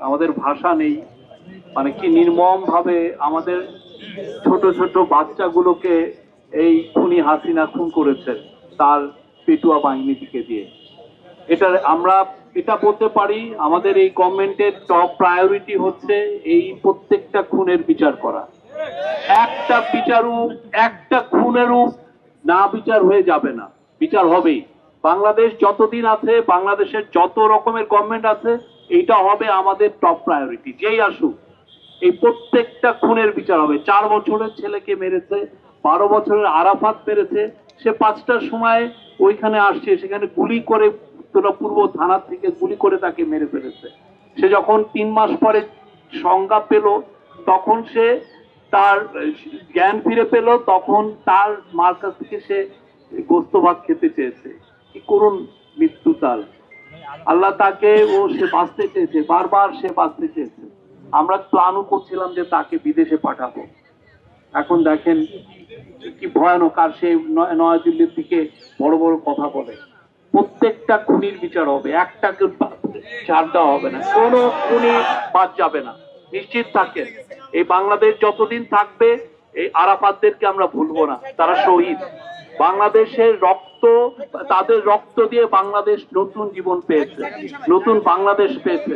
আমাদের ভাষা নেই। মানে কি নির্মম ভাবে আমাদের ছোট ছোট বাচ্চাগুলোকে এই খুনি হাসিনা খুন করেছে তার পেটুয়া বাহিনীকে দিয়ে। আমরা এটা বলতে পারি, আমাদের এই গভর্নমেন্টের টপ প্রায়োরিটি হচ্ছে এই প্রত্যেকটা খুনের বিচার করা। একটা খুনেরও না বিচার হয়ে যাবে না, বিচার হবেই। বাংলাদেশ যতদিন আছে, বাংলাদেশের যত রকমের গভর্নমেন্ট আছে, এইটা হবে আমাদের টপ প্রায়োরিটি। যেই আসুক, এই প্রত্যেকটা খুনের বিচার হবে। 4 বছরের ছেলেকে মেরেছে, 12 বছরের আরাফাত মেরেছে, সে 5টার সময় ওইখানে আসছে, সেখানে গুলি করে উত্তরা পূর্ব থানা থেকে গুলি করে তাকে মেরে ফেলেছে। সে যখন 3 মাস পরে সংজ্ঞা পেল, তখন সে তার জ্ঞান ফিরে পেল, তখন তার মার কাছ থেকে সে গোস্ত ভাত খেতে চেয়েছে। কি করুন মৃত্যু তার! আল্লাহ তাকে সে বাঁচতে চেয়েছে, বারবার সে বাঁচতে চেয়েছে। আমরা প্ল্যানও করছিলাম যে তাকে বিদেশে পাঠাবো। এখন দেখেন কি ভয়ানক। আর সে নয়াদিল্লির দিকে বড় বড় কথা বলে। প্রত্যেকটা খুনির বিচার হবে, একটাকে ছাড় দেওয়া হবে না, কোনো খুনি বাদ যাবে না। নিশ্চিত থাকেন, এই বাংলাদেশ যতদিন থাকবে, এই আরাফাতদেরকে আমরা ভুলবো না। তারা শহীদ। বাংলাদেশের রক্ত, তাদের রক্ত দিয়ে বাংলাদেশ নতুন জীবন পেয়েছে, নতুন বাংলাদেশ পেয়েছে।